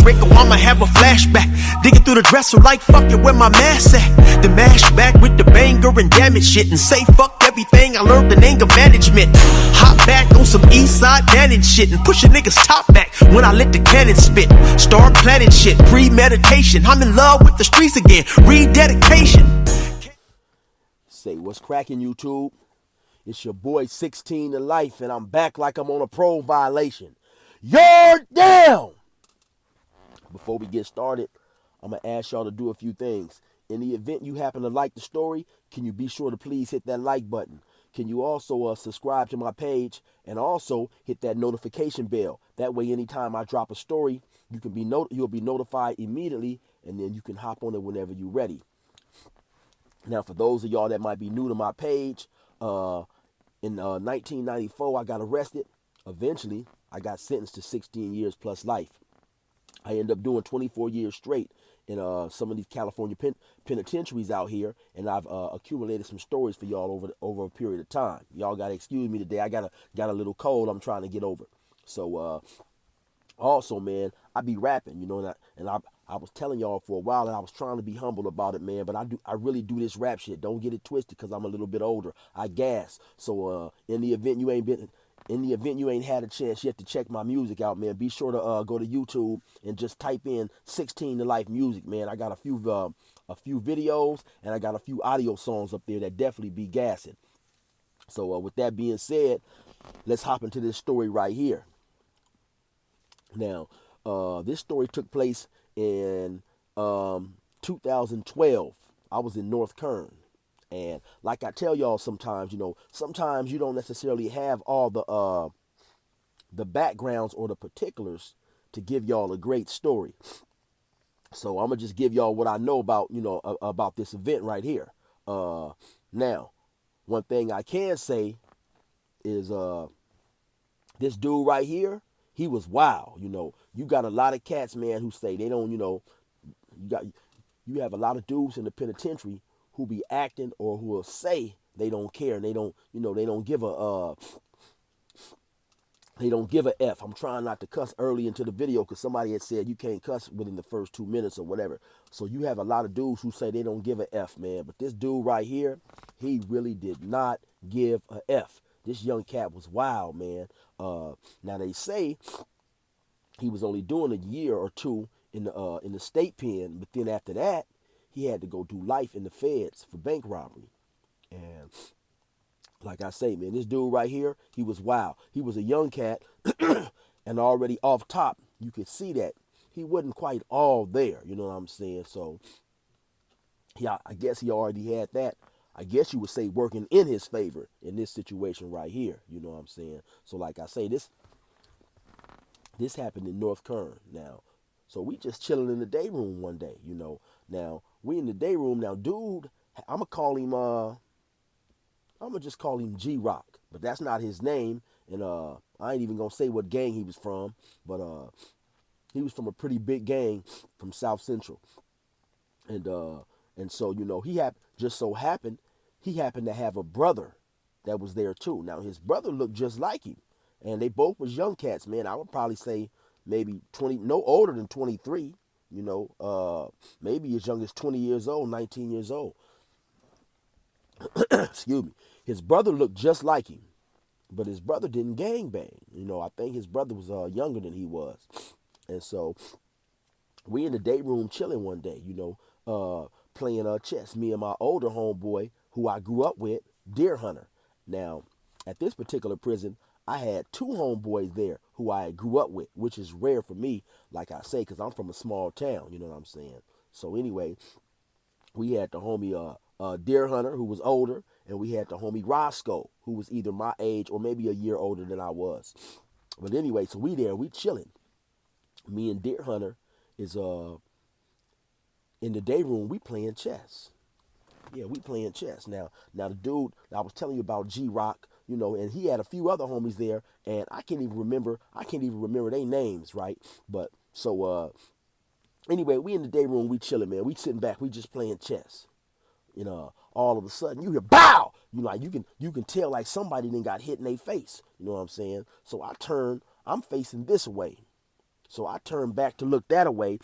break or I'ma have a flashback. Digging through the dresser like fucking where my mask at. Then mash back with the banger and damage shit and say fuck everything I learned in anger management. Hop back on some east side banning shit and push a nigga's top back when I let the cannon spit. Start planning shit, premeditation. I'm in love with the streets again, rededication. Say what's cracking, YouTube? It's your boy 16 to life, and I'm back like I'm on a parole violation. You're down! Before we get started, I'm going to ask y'all to do a few things. In the event you happen to like the story, can you be sure to please hit that like button? Can you also subscribe to my page and also hit that notification bell? That way, anytime I drop a story, you'll be notified immediately, and then you can hop on it whenever you're ready. Now, for those of y'all that might be new to my page, in 1994, I got arrested. Eventually, I got sentenced to 16 years plus life. I ended up doing 24 years straight in some of these California penitentiaries out here, and I've accumulated some stories for y'all over a period of time. Y'all gotta excuse me today. I got a little cold I'm trying to get over. So also, man, I be rapping, you know, and I was telling y'all for a while that I was trying to be humble about it, man, but I really do this rap shit. Don't get it twisted, because I'm a little bit older. I gas. So in the event you ain't had a chance yet to check my music out, man, be sure to go to YouTube and just type in 16 to life music, man. I got a few videos, and I got a few audio songs up there that definitely be gassing. So with that being said, let's hop into this story right here. Now, this story took place in 2012. I was in North Kern. And like I tell y'all sometimes, you know, sometimes you don't necessarily have all the backgrounds or the particulars to give y'all a great story. So I'm going to just give y'all what I know about, you know, about this event right here. Now, one thing I can say is this dude right here, he was wild. You know, you got a lot of cats, man, who say they don't, you know, you have a lot of dudes in the penitentiary who be acting or who will say they don't care and they don't, you know, they don't give a F. I'm trying not to cuss early into the video because somebody had said you can't cuss within the first 2 minutes or whatever. So you have a lot of dudes who say they don't give a F, man. But this dude right here, he really did not give a F. This young cat was wild, man. Now they say he was only doing a year or two in the state pen, but then after that, he had to go do life in the feds for bank robbery. And like I say, man, this dude right here, he was wild. He was a young cat, and already off top, you could see that he wasn't quite all there, you know what I'm saying? So, yeah, I guess he already had that, I guess you would say, working in his favor in this situation right here, you know what I'm saying? So like I say, this happened in North Kern. Now, so we just chilling in the day room one day, you know. Now, we in the day room. Now, dude, I'm going to just call him G-Roc, but that's not his name. And I ain't even going to say what gang he was from, but he was from a pretty big gang from South Central. And so, you know, he happened to have a brother that was there too. Now, his brother looked just like him, and they both was young cats, man. I would probably say maybe 20, no older than 23, you know, maybe as young as 20 years old, 19 years old. Excuse me. His brother looked just like him, but his brother didn't gangbang. You know, I think his brother was younger than he was. And so we in the day room chilling one day, you know, playing chess, me and my older homeboy who I grew up with, Deer Hunter. Now, at this particular prison, I had two homeboys there who I grew up with, which is rare for me, like I say, because I'm from a small town, you know what I'm saying? So anyway, we had the homie Deer Hunter, who was older, and we had the homie Roscoe, who was either my age or maybe a year older than I was. But anyway, so we chilling. Me and Deer Hunter is in the day room, we playing chess. Yeah, we playing chess. Now the dude I was telling you about, G-Roc, you know, and he had a few other homies there, and I can't even remember their names, right? But so anyway, we in the day room, we chilling, man. We sitting back, we just playing chess. You know, all of a sudden you hear bow. You know, like you can tell like somebody then got hit in their face. You know what I'm saying? So I turn, I'm facing this way. So I turned back to look that away,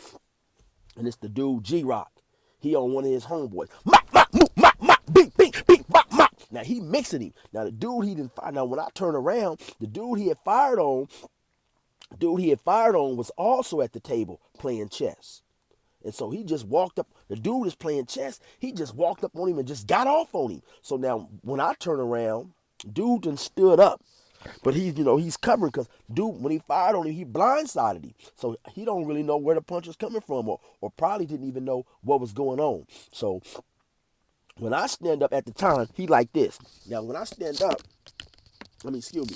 and it's the dude G-Roc. He on one of his homeboys. Mop, mop, moop, mop, mop, bing, bing, bing, mop, mop. Now he mixing him. Now the dude he didn't fire. Now when I turn around, the dude he had fired on was also at the table playing chess. And so he just walked up. The dude is playing chess. He just walked up on him and just got off on him. So now when I turn around, dude done stood up. But he's covering because dude, when he fired on him, he blindsided him. So he don't really know where the punch was coming from or probably didn't even know what was going on. So when I stand up at the time, he like this. Now when I stand up, excuse me.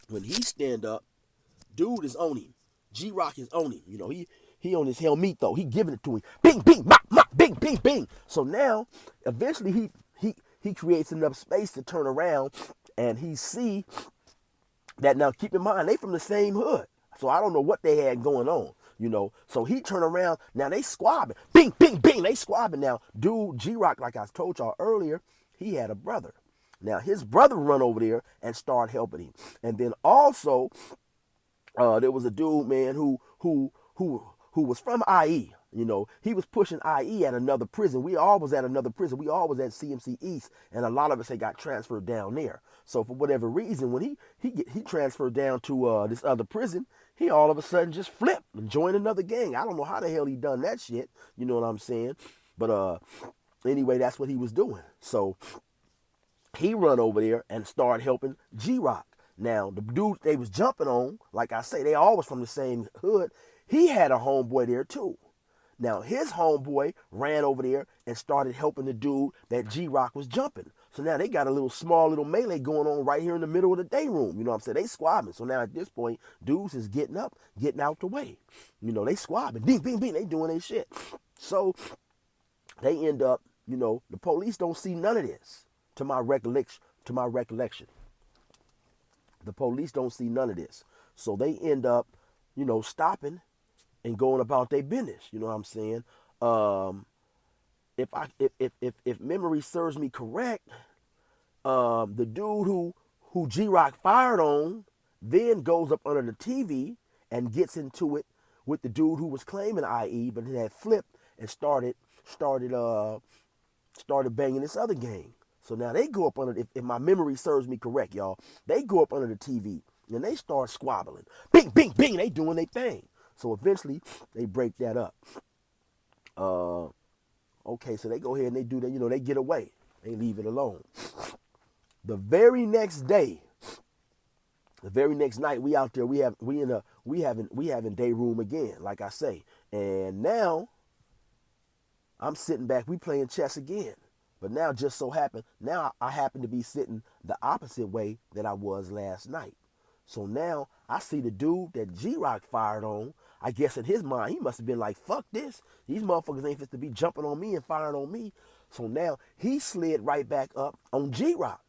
When he stand up, dude is on him. G-Roc is on him. He on his helmet though. He giving it to him. Bing, bing, mop, mop, bing, bing, bing. So now, eventually he creates enough space to turn around and he see that. Now keep in mind, they from the same hood. So I don't know what they had going on, So he turn around. Now they squabbing. Bing, bing, bing. They squabbing. Now, dude, G-Roc, like I told y'all earlier, he had a brother. Now his brother run over there and start helping him. And then also, there was a dude, man, who was from IE. He was pushing IE at another prison. We all was at another prison. We all was at CMC East, and a lot of us had got transferred down there. So for whatever reason, when he transferred down to this other prison, he all of a sudden just flipped and joined another gang. I don't know how the hell he done that shit. You know what I'm saying? But anyway, that's what he was doing. So he run over there and started helping G-Roc. Now, the dude they was jumping on, like I say, they all was from the same hood. He had a homeboy there too. Now, his homeboy ran over there and started helping the dude that G-Roc was jumping. So now they got a small little melee going on right here in the middle of the day room. You know what I'm saying? They squabbing. So now at this point, dudes is getting up, getting out the way. They squabbing. Bing, bing, bing. They doing their shit. So they end up, the police don't see none of this to my recollection. The police don't see none of this. So they end up, stopping and going about their business. You know what I'm saying? If memory serves me correct, the dude who G-Roc fired on then goes up under the TV and gets into it with the dude who was claiming IE, but it had flipped and started banging this other gang. So now they go up under, if my memory serves me correct, y'all, they go up under the TV and they start squabbling. Bing, bing, bing, they doing their thing. So eventually they break that up. Okay, so they go ahead and they do that, they get away. They leave it alone. The very next day, the very next night, we out there, we having day room again, like I say. And now I'm sitting back, we playing chess again. But now just so happened, now I happen to be sitting the opposite way that I was last night. So now I see the dude that G-Roc fired on. I guess in his mind, he must have been like, fuck this. These motherfuckers ain't fit to be jumping on me and firing on me. So now he slid right back up on G-Roc.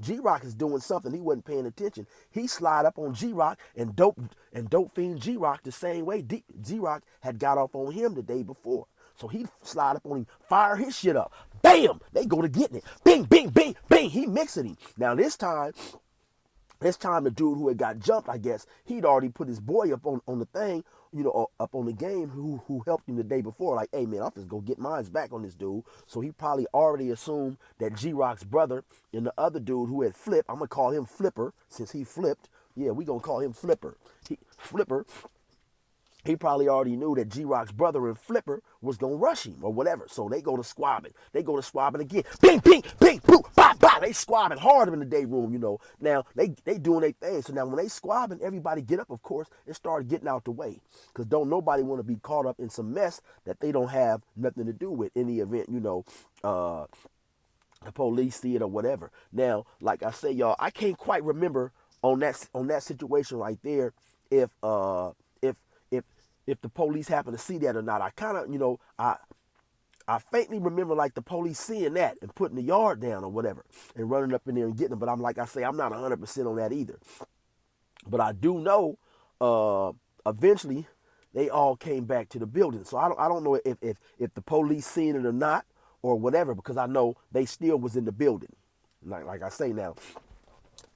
G-Roc is doing something. He wasn't paying attention. He slid up on G-Roc and dope fiend G-Roc the same way G-Roc had got off on him the day before. So he slide up on him, fire his shit up. Bam! They go to getting it. Bing, bing, bing, bing. He mixing him. Now this time the dude who had got jumped, I guess, he'd already put his boy up on the thing, up on the game who helped him the day before. Like, hey man, I'm just gonna get mines back on this dude. So he probably already assumed that G-Roc's brother and the other dude who had flipped, I'm gonna call him Flipper since he flipped. Yeah, we gonna call him Flipper. He probably already knew that G-Roc's brother and Flipper was going to rush him or whatever. So they go to squabbing. They go to squabbing again. Bing, bing, bing, boo, bah, bah. They squabbing harder in the day room, Now, they doing their thing. So now when they squabbing, everybody get up, of course, and start getting out the way. Because don't nobody want to be caught up in some mess that they don't have nothing to do with in the event, the police see it or whatever. Now, like I say, y'all, I can't quite remember on that situation right there if the police happen to see that or not. I kind of, I faintly remember like the police seeing that and putting the yard down or whatever and running up in there and getting them. But I'm not 100% on that either. But I do know eventually they all came back to the building. So I don't know if the police seen it or not or whatever, because I know they still was in the building. Like I say now,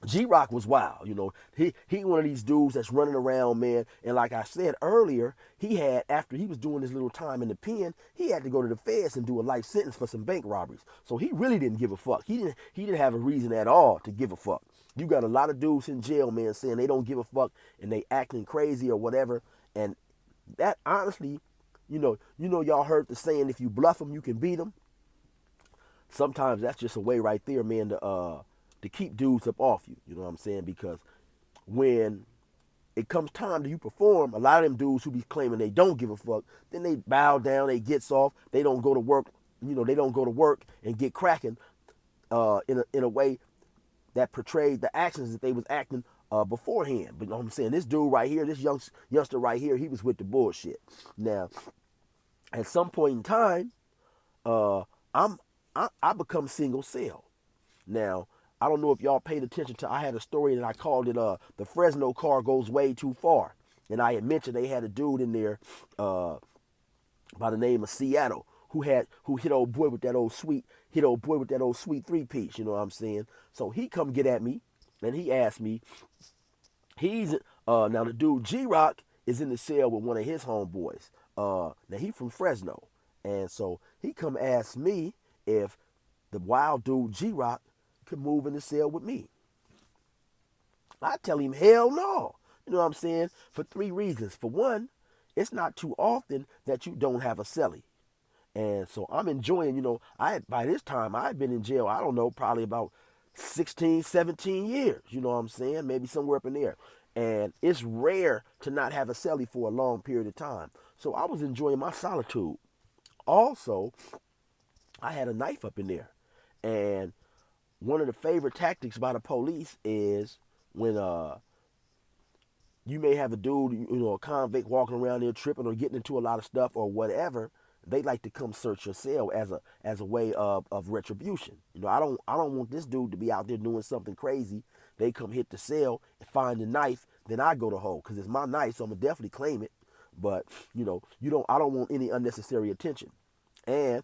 G-Roc was wild, you know. He one of these dudes that's running around, man. And like I said earlier, he had, after he was doing his little time in the pen, he had to go to the feds and do a life sentence for some bank robberies. So he really didn't give a fuck. He didn't have a reason at all to give a fuck. You got a lot of dudes in jail, man, saying they don't give a fuck and they acting crazy or whatever. And that honestly, y'all heard the saying, if you bluff them, you can beat them. Sometimes that's just a way right there, man, to keep dudes up off you. You know what I'm saying? Because when it comes time to you perform, a lot of them dudes who be claiming they don't give a fuck, then they bow down, they gets off, they don't go to work, they don't go to work and get cracking in a way that portrayed the actions that they was acting beforehand. But you know what I'm saying? This dude right here, this youngster right here, he was with the bullshit. Now, at some point in time, I become single cell. Now, I don't know if y'all paid attention to, I had a story that I called it the Fresno car goes way too far. And I had mentioned they had a dude in there by the name of Seattle who hit old boy with that old sweet three-piece, you know what I'm saying? So he come get at me and he asked me, now the dude G-Roc is in the cell with one of his homeboys. Now he from Fresno. And so he come ask me if the wild dude G-Roc could move in the cell with me. I tell him, hell no. You know what I'm saying? For 3 reasons. For one, it's not too often that you don't have a cellie. And so I'm enjoying, by this time, I've been in jail, I don't know, probably about 16, 17 years. You know what I'm saying? Maybe somewhere up in there. And it's rare to not have a cellie for a long period of time. So I was enjoying my solitude. Also, I had a knife up in there. And one of the favorite tactics by the police is when you may have a dude, a convict walking around there tripping or getting into a lot of stuff or whatever. They like to come search your cell as a way of retribution. I don't want this dude to be out there doing something crazy. They come hit the cell and find the knife, then I go to hole because it's my knife, so I'm gonna definitely claim it. But I don't want any unnecessary attention. And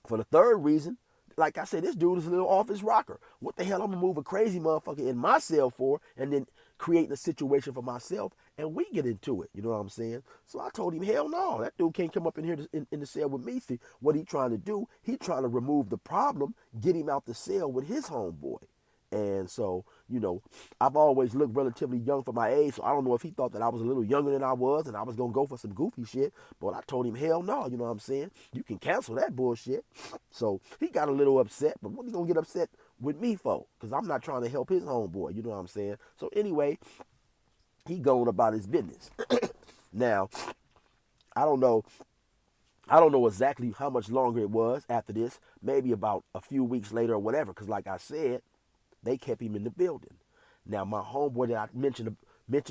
for the third reason, like I said, this dude is a little off his rocker. What the hell I'm gonna move a crazy motherfucker in my cell for and then creating a situation for myself and we get into it, you know what I'm saying? So I told him, hell no, that dude can't come up in here in the cell with me. See, what he trying to do, he trying to remove the problem, get him out the cell with his homeboy. And so, I've always looked relatively young for my age, so I don't know if he thought that I was a little younger than I was and I was going to go for some goofy shit. But I told him, hell no, you know what I'm saying? You can cancel that bullshit. So he got a little upset, but what he going to get upset with me for? Because I'm not trying to help his homeboy, you know what I'm saying? So anyway, he going about his business. Now, I don't know exactly how much longer it was after this, maybe about a few weeks later or whatever, because like I said, they kept him in the building. Now, my homeboy that I mentioned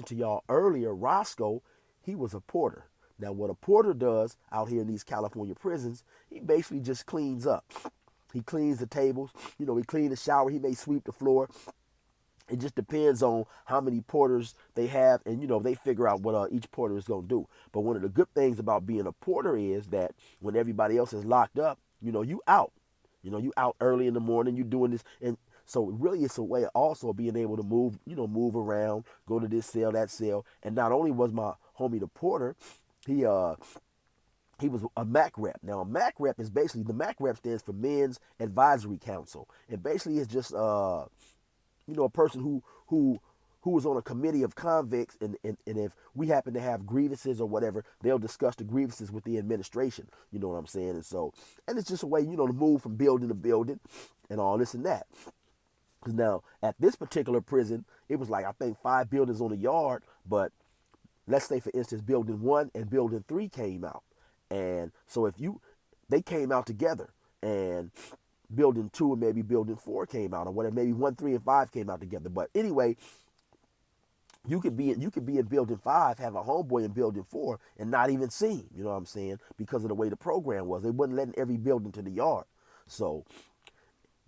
to y'all earlier, Roscoe, he was a porter. Now, what a porter does out here in these California prisons, he basically just cleans up. He cleans the tables, he cleans the shower, he may sweep the floor. It just depends on how many porters they have, and they figure out what each porter is going to do. But one of the good things about being a porter is that when everybody else is locked up, you out. You out early in the morning, you doing this, and so really it's a way also of being able to move around, go to this cell, that cell. And not only was my homie the porter, he was a MAC rep. Now a MAC rep is basically, the MAC rep stands for Men's Advisory Council. And basically it's just a person who is on a committee of convicts, and if we happen to have grievances or whatever, they'll discuss the grievances with the administration. You know what I'm saying? And it's just a way, to move from building to building and all this and that. Now, at this particular prison, it was like, I think 5 buildings on the yard, but let's say, for instance, building 1 and building 3 came out. And so they came out together, and building 2 and maybe building 4 came out, or whatever, maybe 1, 3, and 5 came out together. But anyway, you could be in building 5, have a homeboy in building 4, and not even see him, you know what I'm saying? Because of the way the program was. They wasn't letting every building to the yard. So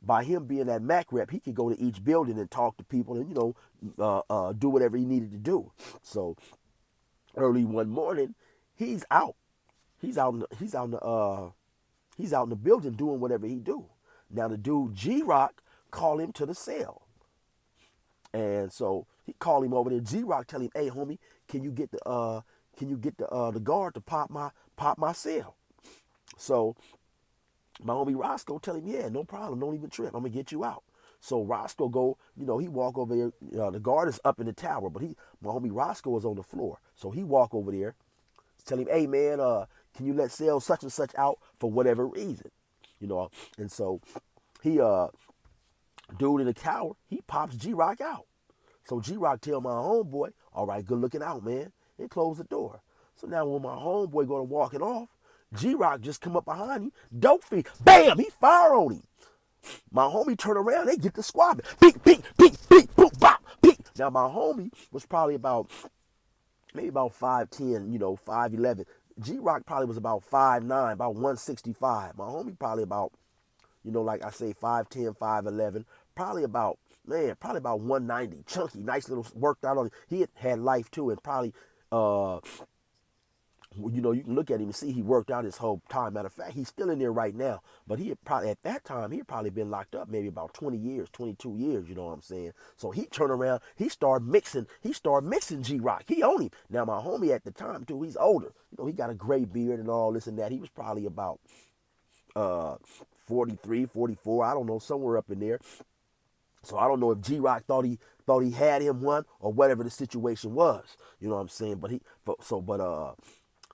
by him being that MAC rep, he could go to each building and talk to people and, do whatever he needed to do. So early one morning, he's out. He's out in the building doing whatever he do. Now the dude G-Roc called him to the cell. And so he called him over there. G-Roc tell him, hey homie, can you get the guard to pop my cell? So my homie Roscoe tell him, yeah, no problem, don't even trip, I'm gonna get you out. So Roscoe go, he walk over there. The guard is up in the tower, but my homie Roscoe is on the floor. So he walk over there, tell him, hey man, can you let cell such and such out for whatever reason? And so he dude in the tower, he pops G-Roc out. So G-Roc tell my homeboy, all right, good looking out, man, and close the door. So now when my homeboy go to walking off, G-Roc just come up behind him, dope fiend, bam, he fire on him. My homie turn around, they get the squad. Beep, beep, beep, beep, boop, bop, beep. Now my homie was probably maybe about 5'10", 5'11". G-Roc probably was about 5'9", about 165. My homie probably about, like I say, 5'10", 5'11", probably about 190. Chunky, nice little worked out on him. He had life too, and probably you can look at him and see he worked out his whole time. Matter of fact, he's still in there right now. But he had probably, at that time, he had probably been locked up maybe about 20 years, 22 years, you know what I'm saying? So he turned around, he started mixing G-Roc. He owned him. Now, my homie at the time, too, he's older. He got a gray beard and all this and that. He was probably about 43, 44, I don't know, somewhere up in there. So I don't know if G-Roc thought he had him one or whatever the situation was. You know what I'm saying? But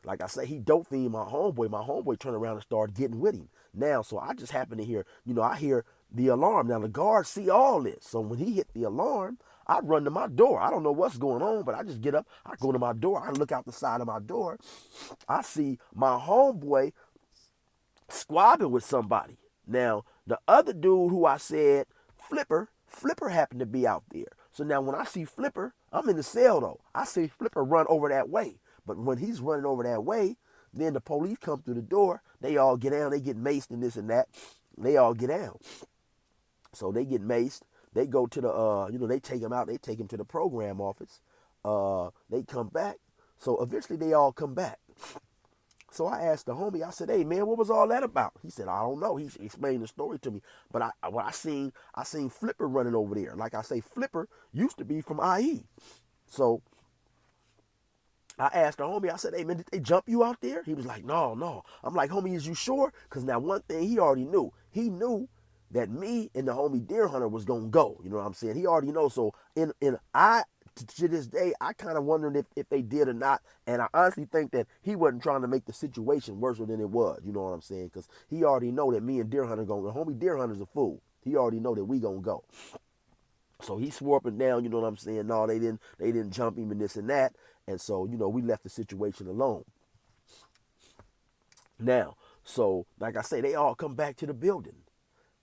like I say, he dope fiend my homeboy. My homeboy turned around and started getting with him. Now, so I just happen to hear, I hear the alarm. Now, the guards see all this. So when he hit the alarm, I run to my door. I don't know what's going on, but I just get up. I go to my door. I look out the side of my door. I see my homeboy squabbing with somebody. Now, the other dude who I said, Flipper happened to be out there. So now when I see Flipper, I'm in the cell though. I see Flipper run over that way. But when he's running over that way, then the police come through the door. They all get down. They get maced and this and that. They all get down. So they get maced. They go to the, they take him out. They take him to the program office. They come back. So eventually they all come back. So I asked the homie, I said, hey man, what was all that about? He said, I don't know. He explained the story to me. But I seen Flipper running over there. Like I say, Flipper used to be from IE. So I asked the homie, I said, hey man, did they jump you out there? He was like, no. I'm like, homie, is you sure? Because now one thing he already knew. He knew that me and the homie Deer Hunter was going to go. You know what I'm saying? He already knows. So to this day, I kind of wondering if they did or not. And I honestly think that he wasn't trying to make the situation worse than it was. You know what I'm saying? Because he already know that me and Deer Hunter going to go. Homie Deer Hunter's a fool. He already know that we going to go. So he swore up and down, you know what I'm saying? No, they didn't jump him and this and that. And so, we left the situation alone. Now, so like I say, they all come back to the building.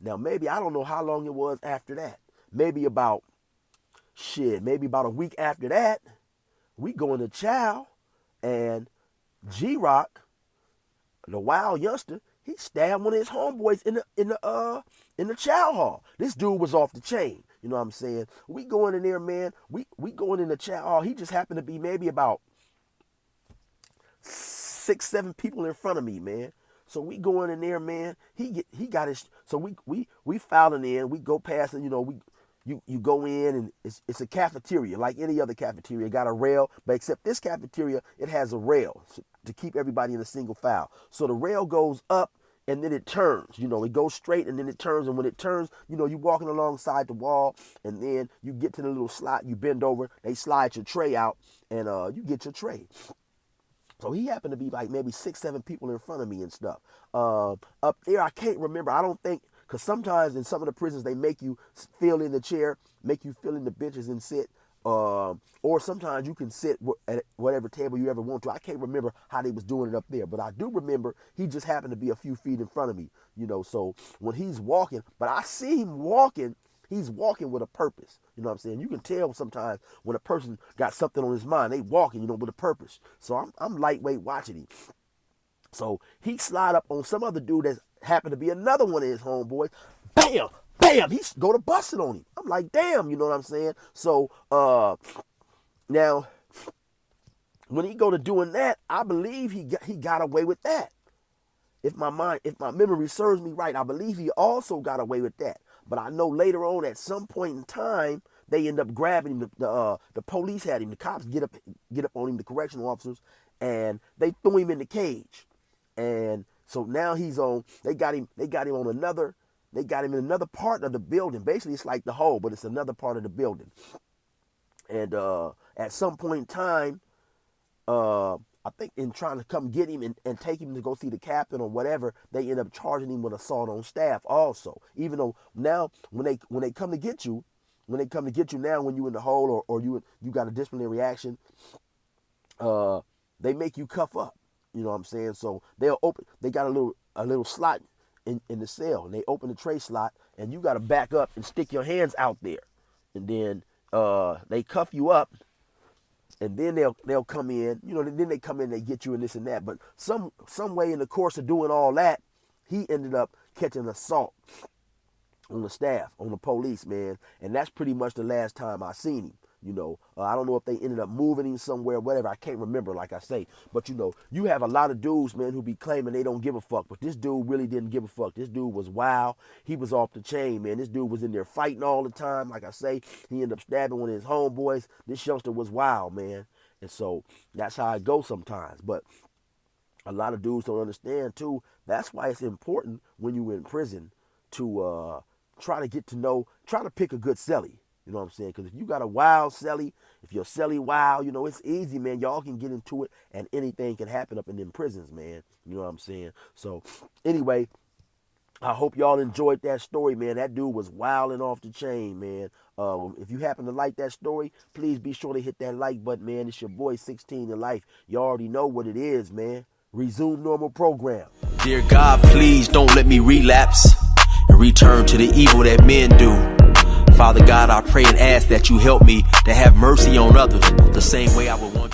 Now, maybe, I don't know how long it was after that. Maybe about a week after that, we go into chow, and G-Roc, the wild youngster, he stabbed one of his homeboys in the chow hall. This dude was off the chain. You know what I'm saying? We going in there, man. We going in the chow hall. He just happened to be maybe about 6, 7 people in front of me, man. So we going in there, man. He got his. So we filing in. We go past it. You go in and it's a cafeteria like any other cafeteria. It got a rail, but except this cafeteria, it has a rail to keep everybody in a single file. So the rail goes up and then it turns. It goes straight and then it turns. And when it turns, you're walking alongside the wall, and then you get to the little slot. You bend over. They slide your tray out, and you get your tray. So he happened to be like maybe 6, 7 people in front of me and stuff. Up there, I can't remember. I don't think. Because sometimes in some of the prisons, they make you feel in the chair, make you feel in the benches and sit. Or sometimes you can sit at whatever table you ever want to. I can't remember how they was doing it up there. But I do remember he just happened to be a few feet in front of me. So when he's walking, but I see him walking, he's walking with a purpose. You know what I'm saying? You can tell sometimes when a person got something on his mind, they walking, with a purpose. So I'm lightweight watching him. So he slide up on some other dude that happened to be another one of his homeboys. Bam! Bam! He go to busting on him. I'm like, damn, you know what I'm saying? So now when he go to doing that, I believe he got away with that. If my memory serves me right, I believe he also got away with that. But I know later on at some point in time, they end up grabbing him. The police had him. The cops get up on him, the correctional officers, and they threw him in the cage. And so now he's on. They got him on another. They got him in another part of the building. Basically, it's like the hole, but it's another part of the building. And at some point in time, I think in trying to come get him and take him to go see the captain or whatever, they end up charging him with assault on staff also. Even though now when they come to get you, now when you in the hole or you got a disciplinary action, they make you cuff up. You know what I'm saying? So they got a little slot in the cell, and they open the tray slot, and you got to back up and stick your hands out there, and then they cuff you up. And then they'll come in, then they come in, they get you and this and that. But some way in the course of doing all that, he ended up catching assault on the staff, on the police, man. And that's pretty much the last time I seen him. I don't know if they ended up moving him somewhere, whatever. I can't remember, like I say. But, you have a lot of dudes, man, who be claiming they don't give a fuck. But this dude really didn't give a fuck. This dude was wild. He was off the chain, man. This dude was in there fighting all the time. Like I say, he ended up stabbing one of his homeboys. This youngster was wild, man. And so that's how it goes sometimes. But a lot of dudes don't understand, too. That's why it's important when you're in prison to try to pick a good cellie. You know what I'm saying? Because if you got a wild cellie, if your cellie wild, it's easy, man. Y'all can get into it, and anything can happen up in them prisons, man. You know what I'm saying? So, anyway, I hope y'all enjoyed that story, man. That dude was wilding off the chain, man. If you happen to like that story, please be sure to hit that like button, man. It's your boy 16 in life. You already know what it is, man. Resume normal program. Dear God, please don't let me relapse and return to the evil that men do. Father God, I pray and ask that you help me to have mercy on others the same way I would want.